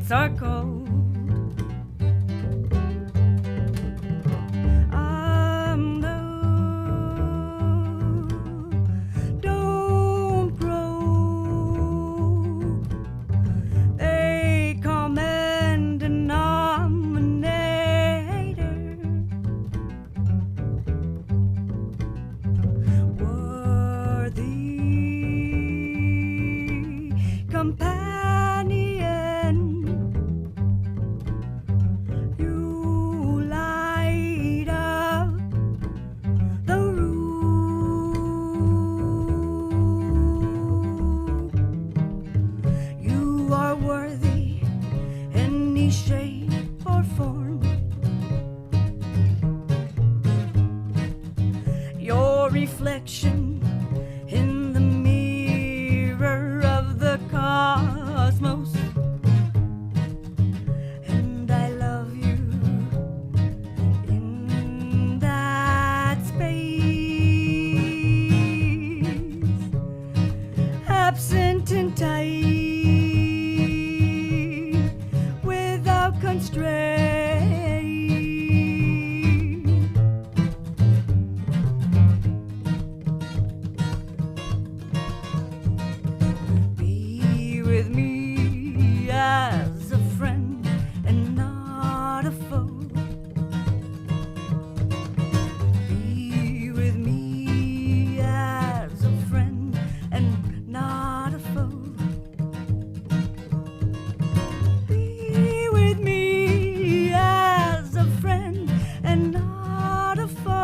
nights are cold. I'm low, don't probe. They come and denominator. Worthy companion, you light up the room. You are worthy any shape or form. Your reflection in the mirror of the cosmos. And I love you in that space, absent in time, without constraint. Be with me as a friend and not a foe. Be with me as a friend and not a foe. Be with me as a friend and not a foe.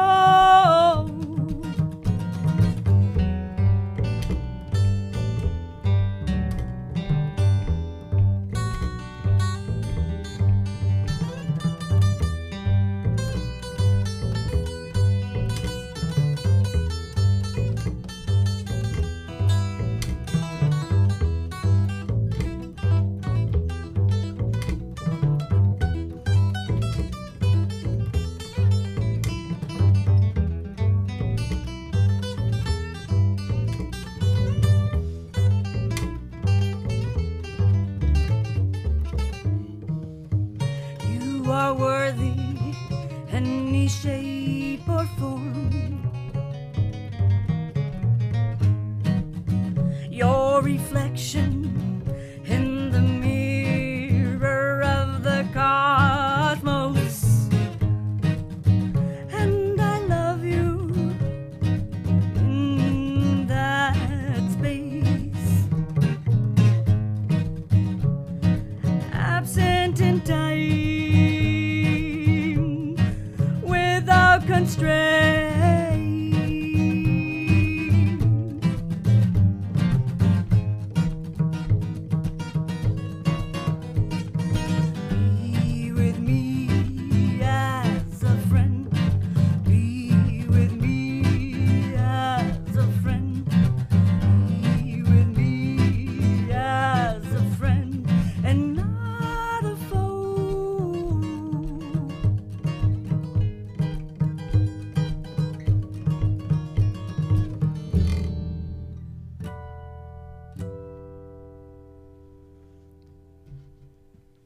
You are worthy any shape or form. Your reflection in the mirror of the cosmos. And I love you in that space, absent in time, without constraint. Be with me as a friend. Be with me as a friend. Be with me as a friend and not a foe.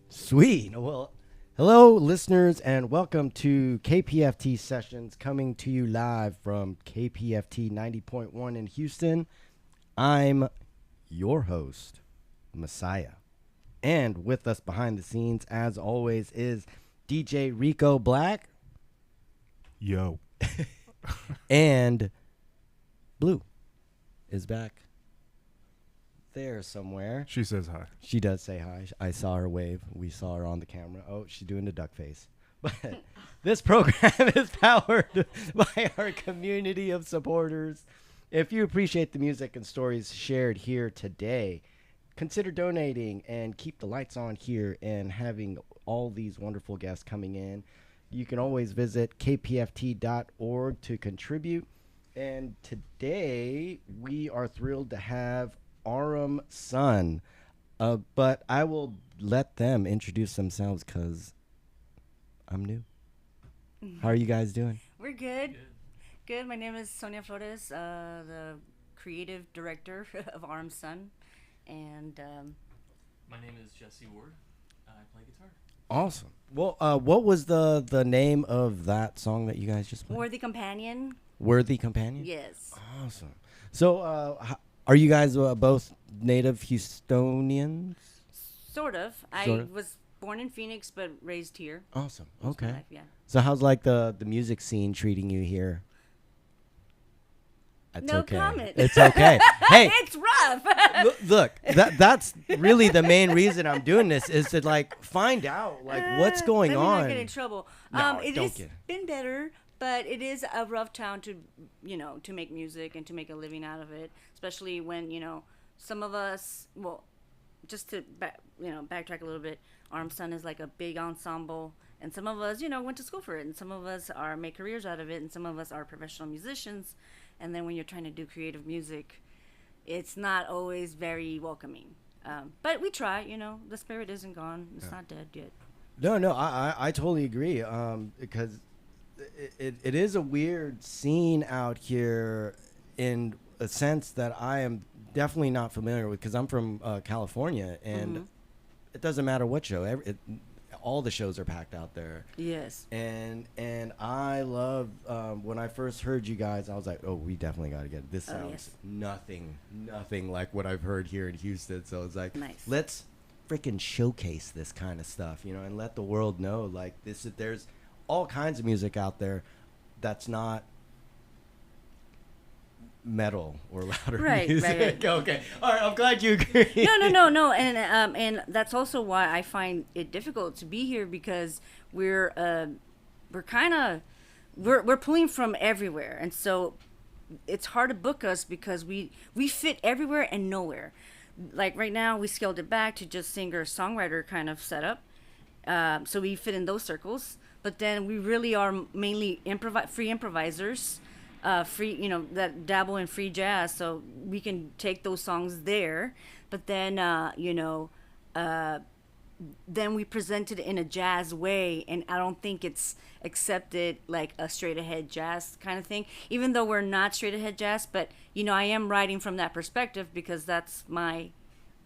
Sweet. Well, hello, listeners, and welcome to KPFT Sessions, coming to you live from KPFT 90.1 in Houston. I'm your host, Masaya. And with us behind the scenes, as always, is DJ Rico Black Yo. and Bleu is back there somewhere. She says hi. She does say hi. I saw her wave. We saw her on the camera. Oh, she's doing the duck face. But this program is powered by our community of supporters. If you appreciate the music and stories shared here today, consider donating and keep the lights on here and having all these wonderful guests coming in. You can always visit kpft.org to contribute. And today we are thrilled to have Aurum Son. But I will let them introduce themselves because I'm new. How are you guys doing? We're good. Good. My name is Sonia Flores, the creative director of Aurum Son. And My name is Jesse Ward. I play guitar. Awesome. Well, what was the name of that song that you guys just played? Worthy Companion. Worthy Companion? Yes. Awesome. So, are you guys both native Houstonians? Sort of. Sort I of. was born in Phoenix but raised here. Awesome. Most of my Okay. life, yeah. So, how's like the music scene treating you here? It's No okay. comment. It's okay. Hey, It's rough. look, that's really the main reason I'm doing this is to like find out like what's going Let me on. not get in trouble. No, It don't has get- been better, but it is a rough town to, to make music and to make a living out of it. Especially when some of us. Well, just to backtrack a little bit. Aurum Son is like a big ensemble, and some of us went to school for it, and some of us are make careers out of it, and some of us are professional musicians. And then when you're trying to do creative music, it's not always very welcoming. But we try, the spirit isn't gone. It's not dead yet. No, I totally agree. Because it is a weird scene out here in a sense that I am definitely not familiar with because I'm from California and it doesn't matter what show. All the shows are packed out there. Yes. And I love when I first heard you guys, I was like, oh, we definitely got to get it. This sounds yes. nothing like what I've heard here in Houston. So it's like, Nice. let's freaking showcase this kind of stuff, and let the world know like there's all kinds of music out there that's not metal or louder Right, music. right. Okay. All right. I'm glad you agree. No. And that's also why I find it difficult to be here because we're pulling from everywhere. And so it's hard to book us because we fit everywhere and nowhere. Like right now we scaled it back to just singer-songwriter kind of setup. So we fit in those circles, but then we really are mainly free improvisers. Free, that dabble in free jazz, so we can take those songs there. But then, then we present it in a jazz way, and I don't think it's accepted like a straight ahead jazz kind of thing. Even though we're not straight ahead jazz, but I am writing from that perspective because that's my,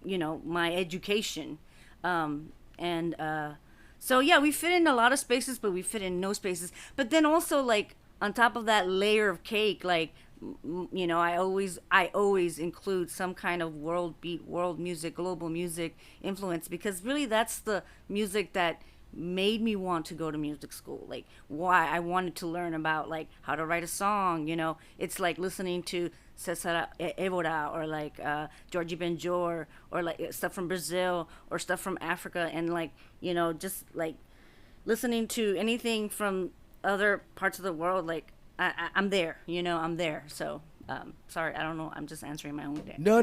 my education, so yeah, we fit in a lot of spaces, but we fit in no spaces. But then also like. On top of that layer of cake, like, I always include some kind of world beat, world music, global music influence, because really that's the music that made me want to go to music school. Like, why I wanted to learn about, like, how to write a song, It's like listening to Cesar Évora or, like, Georgie Benjor or, like, stuff from Brazil or stuff from Africa and, like, just, like, listening to anything from other parts of the world, like I'm there, I'm there. So sorry, I don't know, I'm just answering my own day. No.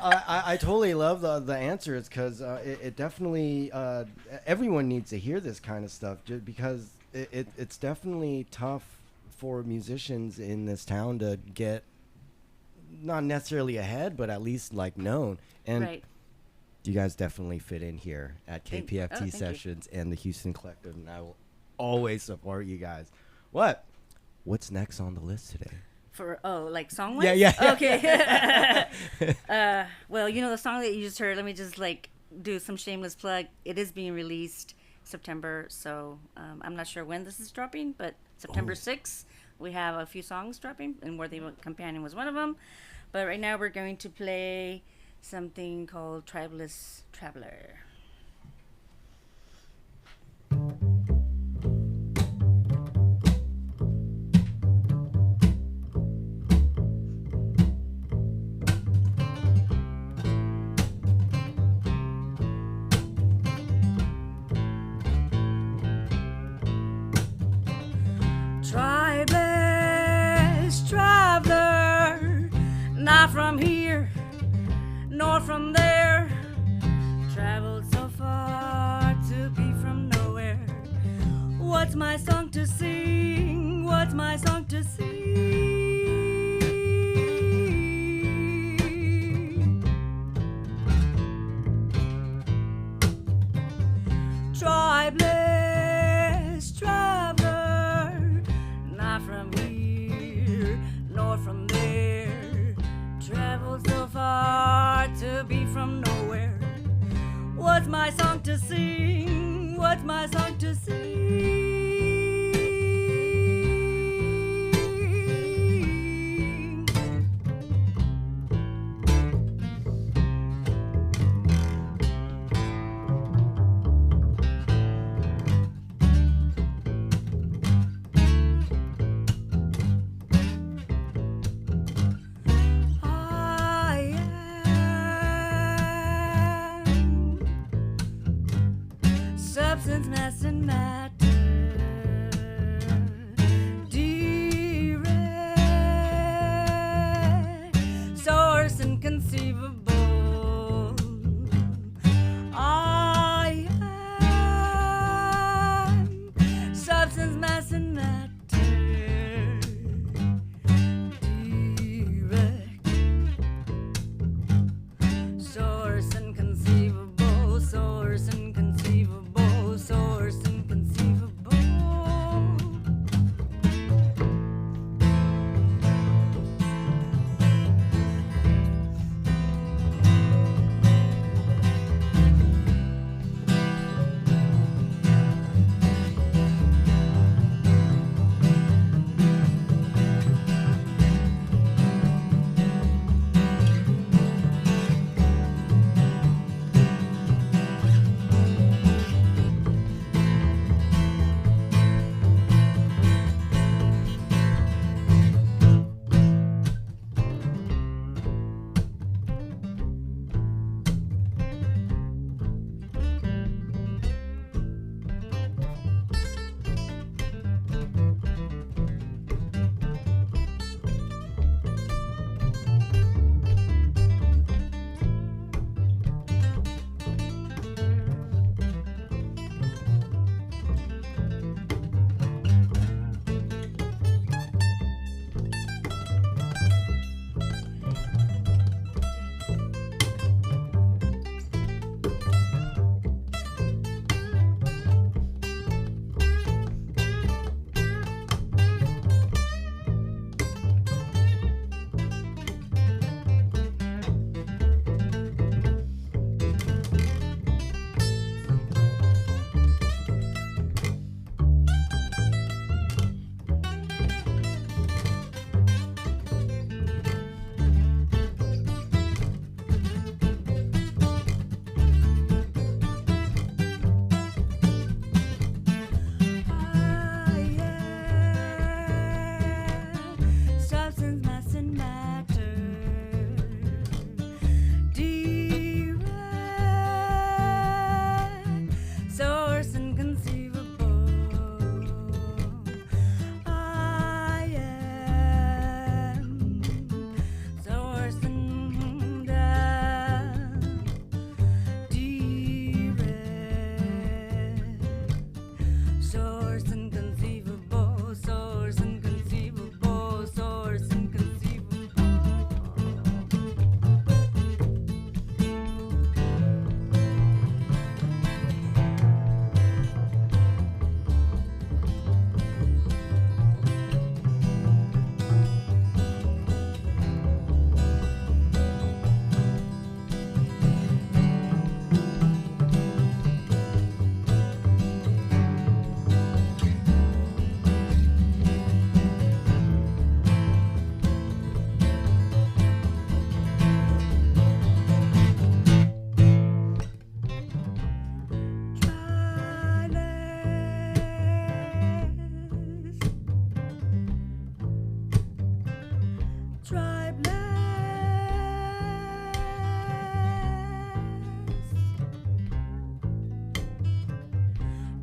I totally love the answers because it definitely everyone needs to hear this kind of stuff because it's definitely tough for musicians in this town to get not necessarily ahead but at least like known, and Right. you guys definitely fit in here at KPFT thank you. Sessions and the Houston Collective, and I will always support you guys. What's next on the list today? Like song Yeah. Okay. Well, the song that you just heard, let me just like do some shameless plug. It is being released September, so I'm not sure when this is dropping, but September 6th we have a few songs dropping, and Worthy Companion was one of them. But right now we're going to play something called Tribeless Traveler. Tribeless traveler, not from here nor from there, traveled so far to be from nowhere. What's my song to sing? What's my song to sing? Tribeless traveler, not from here nor from there, traveled so far to be from nowhere. What's my song to sing? What's my song to sing? Substance, mass, and matter, direct, source, inconceivable. I am substance, mass, and matter, direct, source, inconceivable, source, inconceivable. Source inconceivable.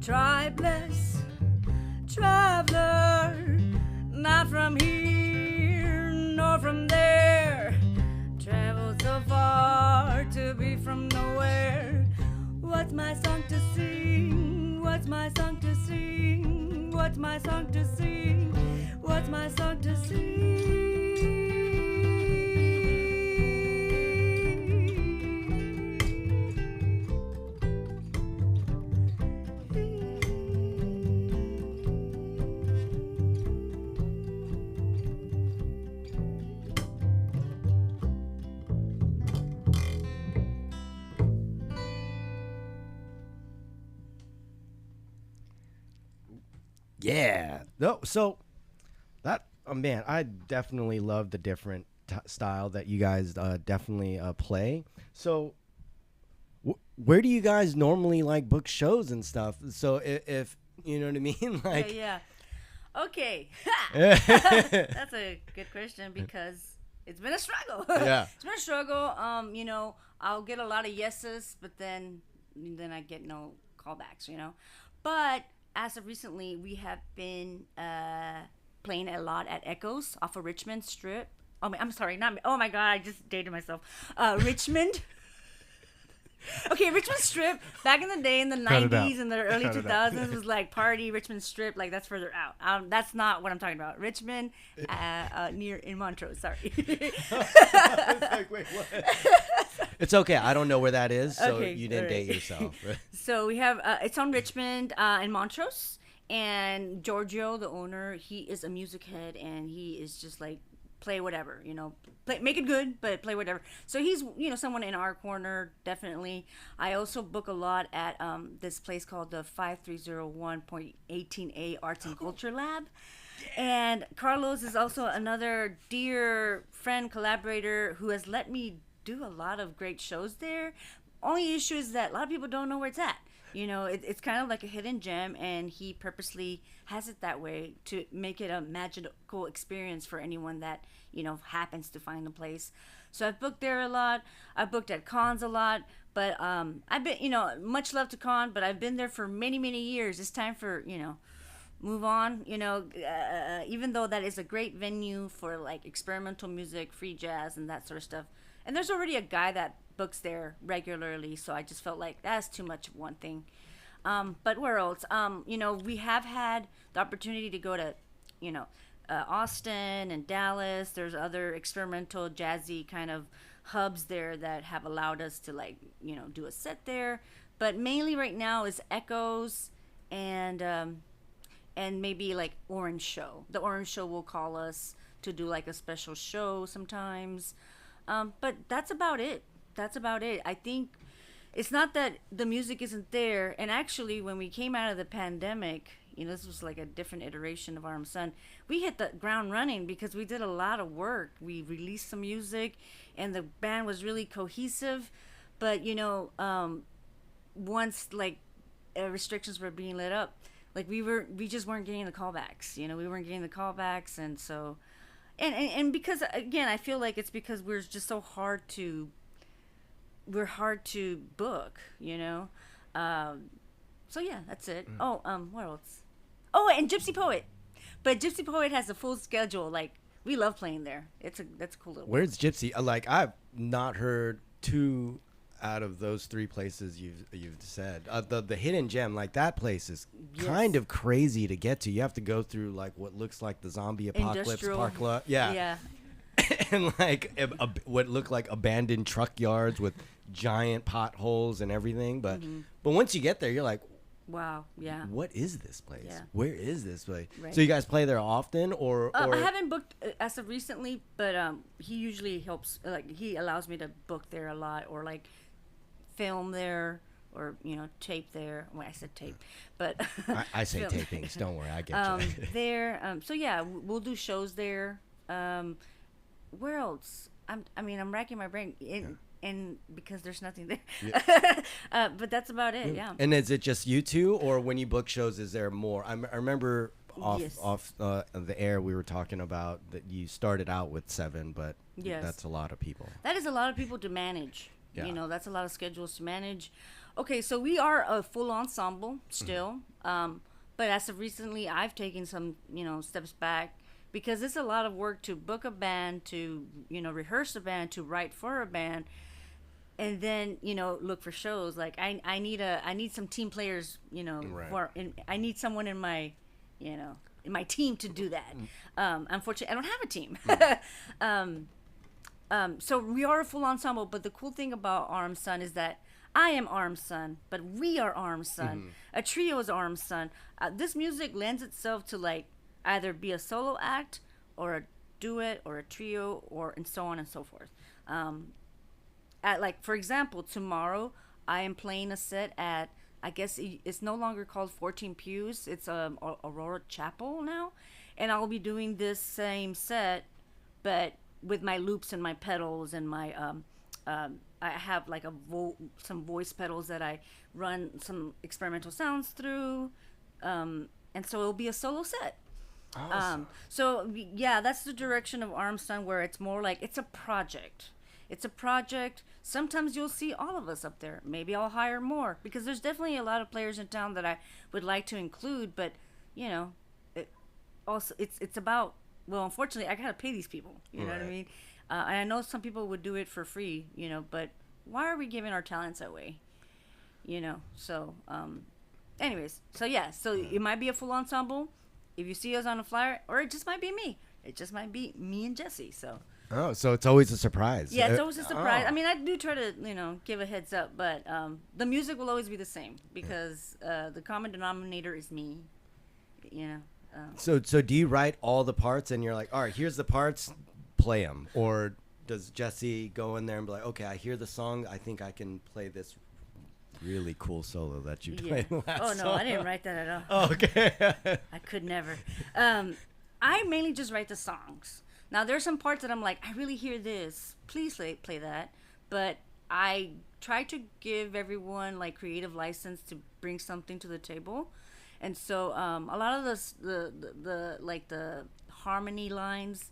Tribeless traveler, not from here nor from there, traveled so far to be from nowhere. What's my song to sing? What's my song to sing? What's my song to sing? What's my song to sing? Yeah. No, so that man, I definitely love the different style that you guys definitely play. So where do you guys normally like book shows and stuff? So if you know what I mean, like Yeah. Okay. That's a good question because it's been a struggle. Yeah. It's been a struggle. I'll get a lot of yeses, but then I get no callbacks, But as of recently, we have been playing a lot at Echoes off of Richmond Strip. I'm sorry, not me. Oh my God, I just dated myself. Richmond. Okay, Richmond Strip back in the day in the Cut it 90s out. and the early Cut it out. 2000s was like party Richmond Strip, like that's further out. That's not what I'm talking about. Richmond, near in Montrose. Sorry. it's like, wait, what? It's okay. I don't know where that is, so Okay, you didn't alright. date yourself. Right? So we have it's on Richmond in Montrose, and Giorgio, the owner, he is a music head, and he is just like play whatever, make it good, but play whatever. So he's someone in our corner, definitely. I also book a lot at this place called the 5301.18A Arts and Culture Lab. And Carlos is also another dear friend, collaborator who has let me do a lot of great shows there. Only issue is that a lot of people don't know where it's at. It's kind of like a hidden gem, and he purposely has it that way to make it a magical experience for anyone that, happens to find the place. So I've booked there a lot. I've booked at cons a lot, but I've been, much love to con, but I've been there for many, many years. It's time for, move on, even though that is a great venue for like experimental music, free jazz, and that sort of stuff. And there's already a guy that books there regularly, so I just felt like that's too much of one thing. But where else? We have had the opportunity to go to, Austin and Dallas. There's other experimental jazzy kind of hubs there that have allowed us to do a set there. But mainly right now is Echoes and maybe like Orange Show. The Orange Show will call us to do like a special show sometimes. But that's about it. I think it's not that the music isn't there. And actually, when we came out of the pandemic, this was like a different iteration of Aurum Son. We hit the ground running because we did a lot of work. We released some music, and the band was really cohesive. But once restrictions were being lit up, we just weren't getting the callbacks. We weren't getting the callbacks, and so. And because again, I feel like it's because we're just so hard to book, so yeah, that's it. What else? Oh, and Gypsy Poet, but Gypsy Poet has a full schedule. Like, we love playing there. That's a cool little. Where's Gypsy? I've not heard two out of those three places you've said. The hidden gem, like that place is kind of crazy to get to. You have to go through like what looks like the zombie apocalypse Industrial. park lot. Yeah. And like what look like abandoned truck yards with giant potholes and everything. But once you get there, you're like, wow, yeah. What is this place? Yeah. Where is this place? Right. So you guys play there often, or I haven't booked as of recently, but he usually helps. He allows me to book there a lot, or like film there, or tape there. Well, I said tape, but I say tapings. Don't worry, I get you. there. So yeah, we'll do shows there. Where else? I'm racking my brain. And because there's nothing there. Yeah. But that's about it, yeah. And is it just you two, or when you book shows, is there more? I remember off the air we were talking about that you started out with 7, but that's a lot of people. That is a lot of people to manage. Yeah. That's a lot of schedules to manage. Okay, so we are a full ensemble still. But as of recently, I've taken some, steps back, because it's a lot of work to book a band, to, rehearse a band, to write for a band. And then look for shows. Like I need some team players. Right. I need someone in my in my team to do that. Unfortunately, I don't have a team. So we are a full ensemble. But the cool thing about Aurum Son is that I am Aurum Son, but we are Aurum Son. A trio is Aurum Son. This music lends itself to like either be a solo act or a duet or a trio and so on and so forth. For example, tomorrow I am playing a set at I guess it's no longer called 14 Pews. It's Aurora Chapel now, and I'll be doing this same set, but with my loops and my pedals and my I have like some voice pedals that I run some experimental sounds through, and so it'll be a solo set. Awesome. So yeah, that's the direction of Aurum Son, where it's more like it's a project. It's a project. Sometimes you'll see all of us up there. Maybe I'll hire more, because there's definitely a lot of players in town that I would like to include. But you know, it's about, well, unfortunately, I gotta pay these people. You know what I mean? And I know some people would do it for free. You know, but why are we giving our talents away? You know. So, anyways, so yeah, so it might be a full ensemble. If you see us on a flyer, or it just might be me. It just might be me and Jesse. So. Oh, so it's always a surprise. Yeah, it's always a surprise. I mean, I do try to, give a heads up, but the music will always be the same, because the common denominator is me. So do you write all the parts and you're like, all right, here's the parts, play them? Or does Jesse go in there and be like, okay, I hear the song, I think I can play this really cool solo that you played last Oh, no, song. I didn't write that at all. Oh, okay. I could never. I mainly just write the songs. Now, there's some parts that I'm like, I really hear this. Please play that. But I try to give everyone like creative license to bring something to the table. And so a lot of the harmony lines,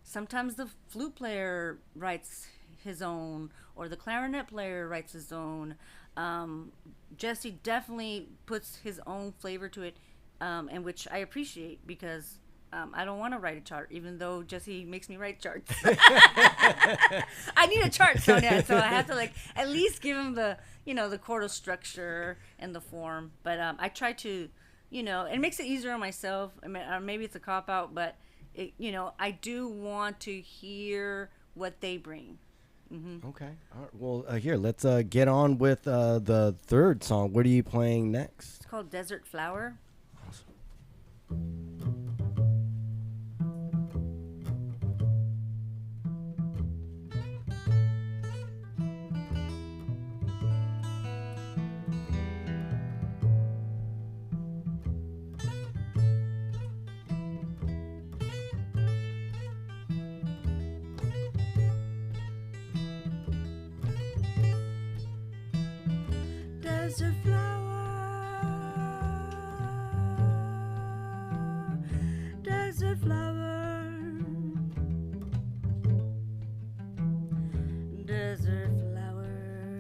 sometimes the flute player writes his own, or the clarinet player writes his own. Jesse definitely puts his own flavor to it, and which I appreciate, because I don't want to write a chart, even though Jesse makes me write charts. I need a chart, Sonia, so I have to at least give him the chordal structure and the form. But I try to, it makes it easier on myself. I mean, maybe it's a cop out, but I do want to hear what they bring. Mm-hmm. Okay. All right. Well, here, let's get on with the third song. What are you playing next? It's called Desert Flower. Awesome. Desert flower, desert flower, desert flower.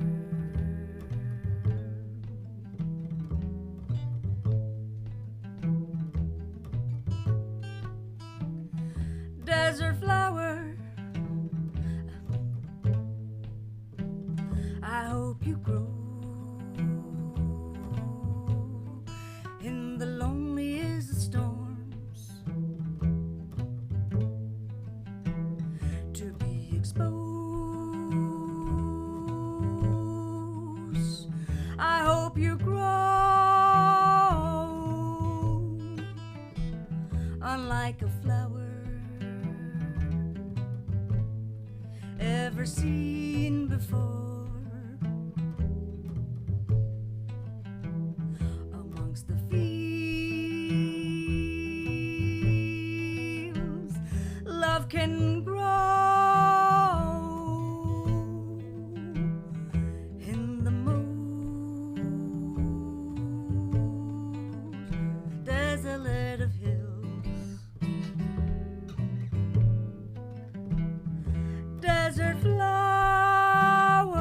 Desert flower, I hope you grow in the loneliest of storms, to be exposed. I hope you grow unlike a flower ever seen before. The fields, love can grow in the most desolate of hills. Desert flower,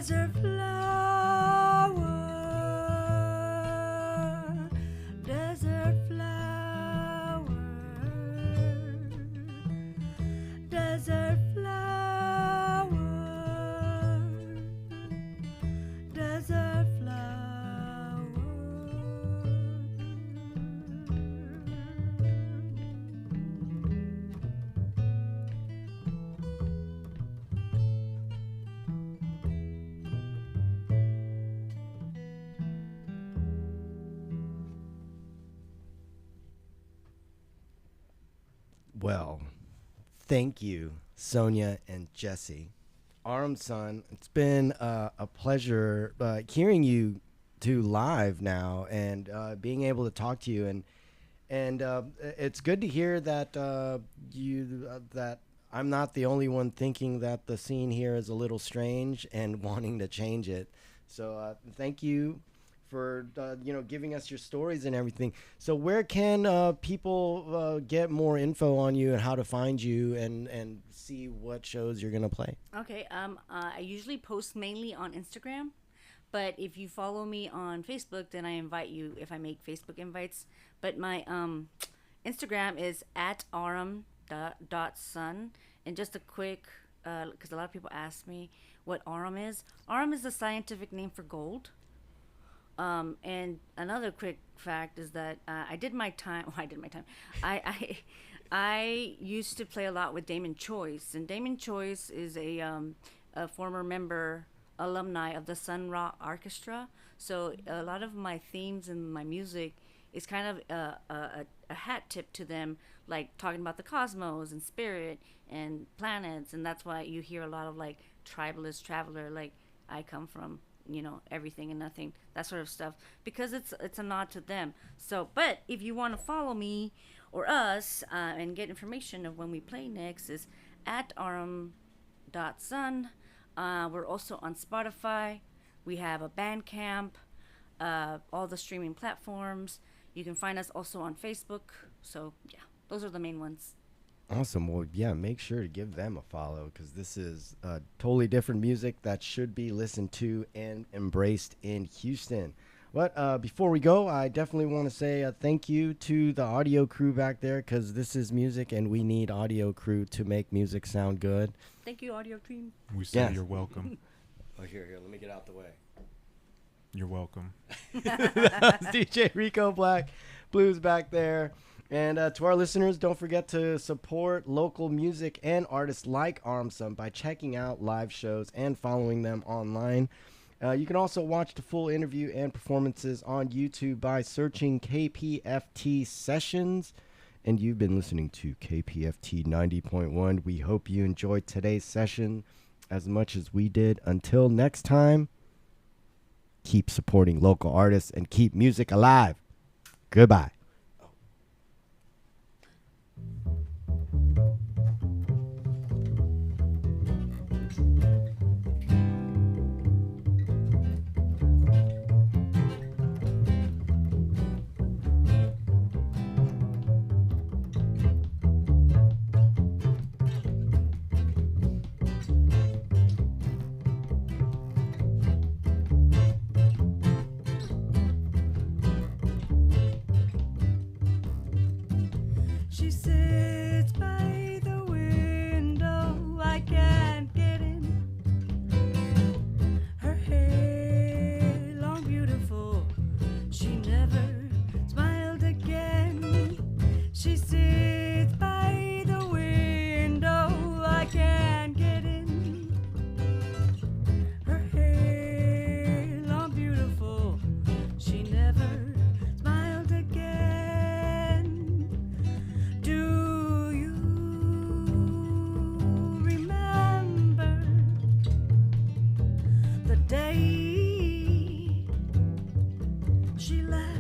desert flower, desert flower, desert flower, desert flower. Well, thank you, Sonia and Jesse. Aurum Son, it's been a pleasure hearing you two live now and being able to talk to you. And it's good to hear that that I'm not the only one thinking that the scene here is a little strange and wanting to change it. So thank you for giving us your stories and everything. So where can people get more info on you and how to find you and see what shows you're gonna play? Okay. I usually post mainly on Instagram, but if you follow me on Facebook, then I invite you if I make Facebook invites. But my Instagram is at aurum.son. And just a quick, because a lot of people ask me what aurum is. Aurum is the scientific name for gold. And another quick fact is that I did my time. Well, I did my time. I used to play a lot with Damon Choice, and Damon Choice is a former member alumni of the Sun Ra Orchestra. So a lot of my themes and my music is kind of a hat tip to them, like talking about the cosmos and spirit and planets, and that's why you hear a lot of like tribalist traveler, like I come from, everything and nothing, that sort of stuff, because it's a nod to them. So, but if you want to follow me or us and get information of when we play next, is at aurum.son. We're also on Spotify. We have a Bandcamp, all the streaming platforms. You can find us also on Facebook. So, yeah, those are the main ones. Awesome. Well, yeah, make sure to give them a follow because this is totally different music that should be listened to and embraced in Houston. But before we go, I definitely want to say thank you to the audio crew back there because this is music and we need audio crew to make music sound good. Thank you, audio team. We say Yes. you're welcome. Oh, here, let me get out the way. You're welcome. That's DJ Rico Black, Blues back there. And to our listeners, don't forget to support local music and artists like Aurum Son by checking out live shows and following them online. You can also watch the full interview and performances on YouTube by searching KPFT Sessions. And you've been listening to KPFT 90.1. We hope you enjoyed today's session as much as we did. Until next time, keep supporting local artists and keep music alive. Goodbye. She sits by the window, I can't get in. Her hair long, beautiful, she never smiled again. She sits by the window, I can't get in. Her hair long, beautiful, she never smiled again. Do you remember the day she left?